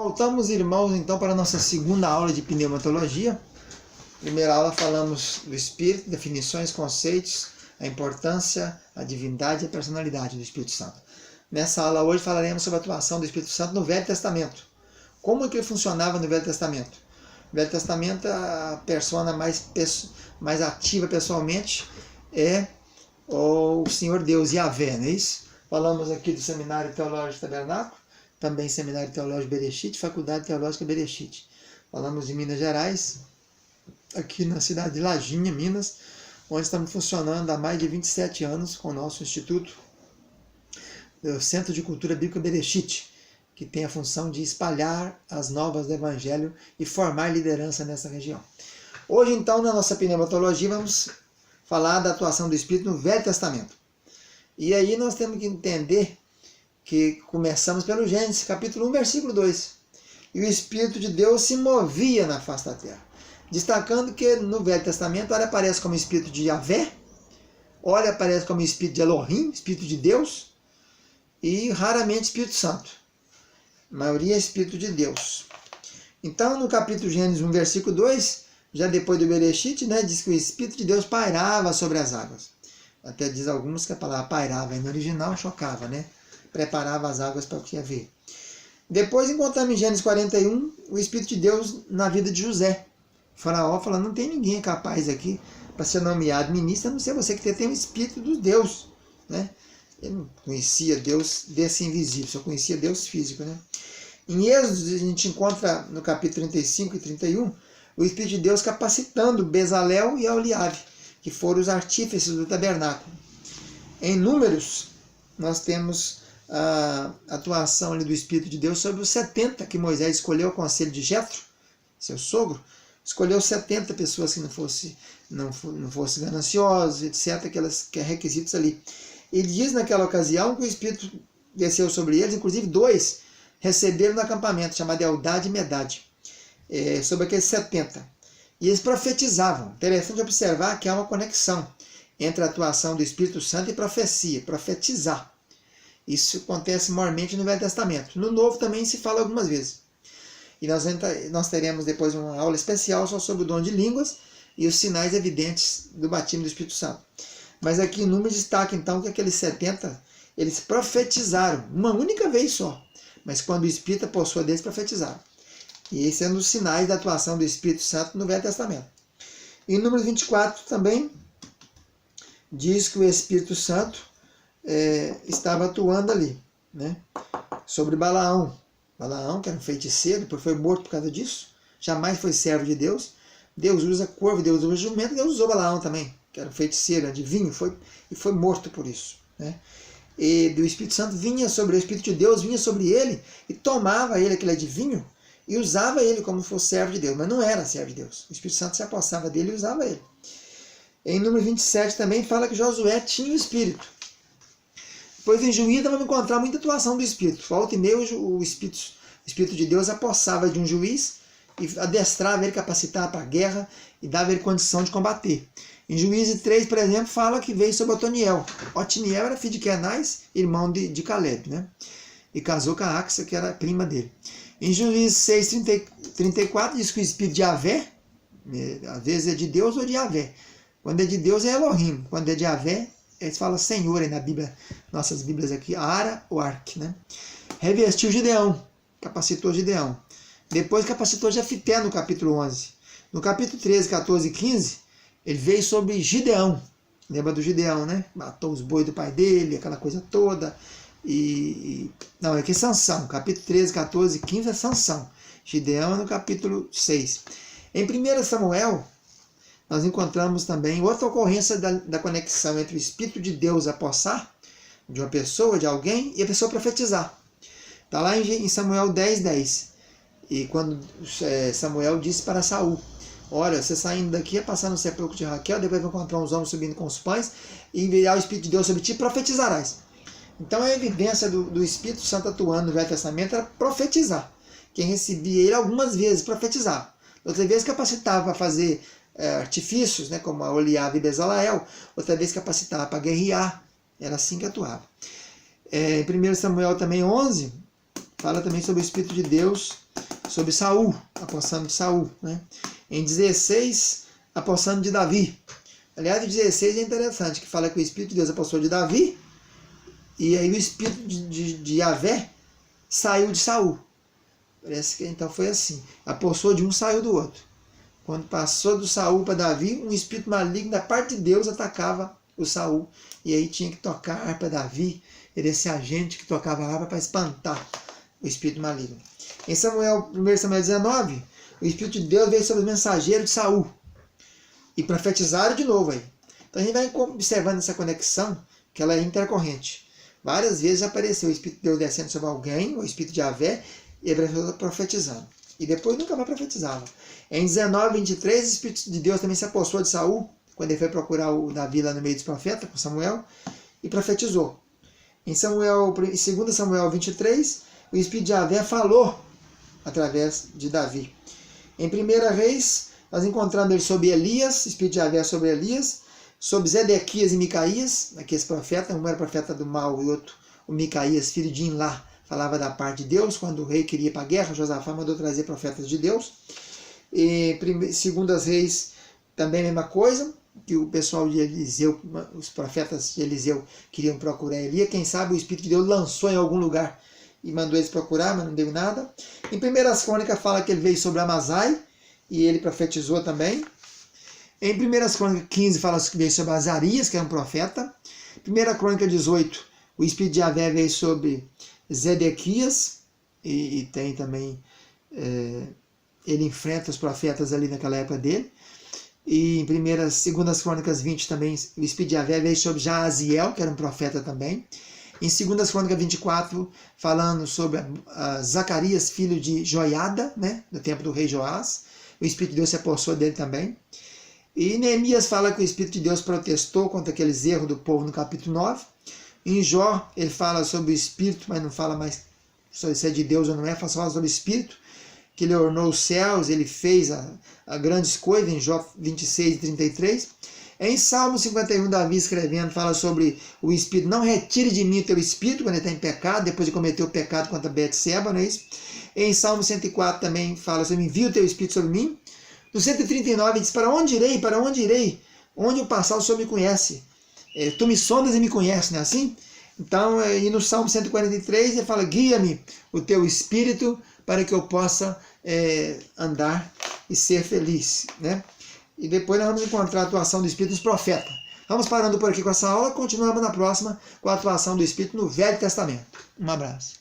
Voltamos, irmãos, então para a nossa segunda aula de pneumatologia. Primeira aula falamos do Espírito, definições, conceitos, a importância, a divindade e a personalidade do Espírito Santo. Nessa aula hoje falaremos sobre a atuação do Espírito Santo no Velho Testamento. Como é que ele funcionava no Velho Testamento? No Velho Testamento, a persona mais ativa pessoalmente é o Senhor Deus, Yahvé, não é isso? Falamos aqui do Seminário Teológico Tabernáculo, também Seminário Teológico Berechite, Faculdade Teológica Berechite. Falamos de Minas Gerais, aqui na cidade de Lajinha, Minas, onde estamos funcionando há mais de 27 anos com o nosso Instituto, o Centro de Cultura Bíblica Berechite, que tem a função de espalhar as novas do Evangelho e formar liderança nessa região. Hoje, então, na nossa pneumatologia, vamos falar da atuação do Espírito no Velho Testamento. E aí nós temos que entender que começamos pelo Gênesis, capítulo 1, versículo 2. E o Espírito de Deus se movia na face da terra. Destacando que no Velho Testamento, ora aparece como Espírito de Yahvé, ora aparece como Espírito de Elohim, Espírito de Deus, e raramente Espírito Santo. A maioria é Espírito de Deus. Então, no capítulo Gênesis 1, versículo 2, já depois do Bereshit, diz que o Espírito de Deus pairava sobre as águas. Até diz alguns que a palavra pairava, no original chocava, preparava as águas para o que ia ver. Depois encontramos em Gênesis 41 o Espírito de Deus na vida de José. O faraó falando, não tem ninguém capaz aqui para ser nomeado ministro, a não ser você que tem o Espírito de Deus. Ele não conhecia Deus desse invisível, só conhecia Deus físico. Em Êxodo, a gente encontra no capítulo 35 e 31 o Espírito de Deus capacitando Bezalel e Aholiabe, que foram os artífices do tabernáculo. Em Números, nós temos a atuação ali do Espírito de Deus sobre os 70 que Moisés escolheu o conselho de Jetro, seu sogro, escolheu 70 pessoas que não fossem gananciosas, etc., aqueles requisitos ali. Ele diz naquela ocasião que o Espírito desceu sobre eles, inclusive 2 receberam no acampamento, chamado Eldade e Medade, sobre aqueles 70. E eles profetizavam. Interessante observar que há uma conexão entre a atuação do Espírito Santo e profecia, profetizar. Isso acontece maiormente no Velho Testamento. No Novo também se fala algumas vezes. E nós teremos depois uma aula especial só sobre o dom de línguas e os sinais evidentes do batismo do Espírito Santo. Mas aqui em Números destaca então que aqueles 70, eles profetizaram, uma única vez só. Mas quando o Espírito apossou deles, profetizaram. E esse é um dos sinais da atuação do Espírito Santo no Velho Testamento. Em Números 24 também diz que o Espírito Santo estava atuando ali, sobre Balaão. Balaão, que era um feiticeiro, depois foi morto por causa disso, jamais foi servo de Deus. Deus usa corvo, Deus usa jumento, Deus usou Balaão também, que era um feiticeiro, adivinho, e foi morto por isso. E do Espírito Santo vinha sobre o Espírito de Deus, vinha sobre ele e tomava ele, aquele adivinho, e usava ele como se fosse servo de Deus, mas não era servo de Deus. O Espírito Santo se apossava dele e usava ele. Em número 27 também fala que Josué tinha o Espírito. Depois em Juízo vamos encontrar muita atuação do Espírito. Volta e meia o Espírito de Deus apossava de um juiz e adestrava ele, capacitava para a guerra e dava ele condição de combater. Em Juízo 3, por exemplo, fala que veio sobre Otoniel. Otoniel era filho de Kenaz, irmão de Caleb, e casou com a Axa, que era prima dele. Em Juízo 6, 34, diz que o Espírito de Yahvé, às vezes é de Deus ou de Yahvé. Quando é de Deus é Elohim, quando é de Yahvé, eles falam Senhor aí na Bíblia, nossas Bíblias aqui, Ara ou Arque. Revestiu Gideão, capacitou Gideão. Depois capacitou Jefité no capítulo 11. No capítulo 13, 14 e 15, ele veio sobre Gideão. Lembra do Gideão, Matou os bois do pai dele, aquela coisa toda. Não, aqui é Sansão. Capítulo 13, 14 e 15 é Sansão. Gideão é no capítulo 6. Em 1 Samuel, nós encontramos também outra ocorrência da conexão entre o Espírito de Deus apossar de uma pessoa, de alguém, e a pessoa profetizar. Está lá em Samuel 10, 10. E quando Samuel disse para Saul, olha, você saindo daqui, passar no sepulcro de Raquel, depois vai encontrar uns homens subindo com os pães, e enviar o Espírito de Deus sobre ti, profetizarás. Então a evidência do Espírito Santo atuando no Velho Testamento era profetizar. Quem recebia ele algumas vezes profetizava. Outra vez capacitava para fazer artifícios, como a Aholiabe e Bezalel. Outra vez capacitava para guerrear. Era assim que atuava. Em 1 Samuel também 11, fala também sobre o Espírito de Deus sobre Saul, apossando de Saul, né? Em 16, apossando de Davi. Aliás, o 16 é interessante, que fala que o Espírito de Deus apossou de Davi, e aí o Espírito de Yahvé saiu de Saul. Parece que então foi assim. Apossou de um, saiu do outro. Quando passou do Saul para Davi, um espírito maligno da parte de Deus atacava o Saul. E aí tinha que tocar a harpa Davi. Era esse agente que tocava a harpa para espantar o espírito maligno. Em 1 Samuel 19, o Espírito de Deus veio sobre os mensageiros de Saul. E profetizaram de novo aí. Então a gente vai observando essa conexão, que ela é intercorrente. Várias vezes apareceu o Espírito de Deus descendo sobre alguém, o Espírito de Yahvé, e a pessoa profetizando. E depois nunca mais profetizava. Em 19:23, o Espírito de Deus também se apossou de Saul, quando ele foi procurar o Davi lá no meio dos profetas, com Samuel, e profetizou. Em 2 Samuel 23, o Espírito de Yahvé falou através de Davi. Em 1 Reis, nós encontramos ele sobre Elias, o Espírito de Yahvé sobre Elias, sobre Zedequias e Micaías, aqueles profetas, um era profeta do mal e outro, o Micaías, filho de Inlá, falava da parte de Deus. Quando o rei queria ir para a guerra, Josafá mandou trazer profetas de Deus. E 2 Reis, também a mesma coisa, que o pessoal de Eliseu, os profetas de Eliseu queriam procurar Elias. Quem sabe o Espírito de Deus lançou em algum lugar e mandou eles procurar, mas não deu nada. Em 1 Crônicas fala que ele veio sobre Amazai, e ele profetizou também. Em 1 Crônicas 15 fala que veio sobre Azarias, que era um profeta. 1 Crônica 18, o Espírito de Yahvé veio sobre Zedequias, e tem também, ele enfrenta os profetas ali naquela época dele. E em 2 Crônicas 20 também, o Espírito de Yahvé veio sobre Jaaziel, que era um profeta também. Em 2 Crônicas 24, falando sobre Zacarias, filho de Joiada, né, do tempo do rei Joás, o Espírito de Deus se apossou dele também. E Neemias fala que o Espírito de Deus protestou contra aqueles erros do povo no capítulo 9. Em Jó, ele fala sobre o Espírito, mas não fala mais sobre se é de Deus ou não é, fala sobre o Espírito, que ele ornou os céus, ele fez a grandes coisas, em Jó 26 e 33. Em Salmo 51, Davi escrevendo, fala sobre o Espírito. Não retire de mim o teu Espírito, quando ele está em pecado, depois de cometer o pecado contra Betseba, não é isso? Em Salmo 104 também fala sobre envia o teu Espírito sobre mim. No 139 diz, para onde irei? Para onde irei? Onde eu passar o Senhor me conhece. Tu me sondas e me conheces, não é assim? Então, e no Salmo 143 ele fala, guia-me o teu Espírito para que eu possa andar e ser feliz, né? E depois nós vamos encontrar a atuação do Espírito nos profetas. Vamos parando por aqui com essa aula, continuamos na próxima com a atuação do Espírito no Velho Testamento. Um abraço.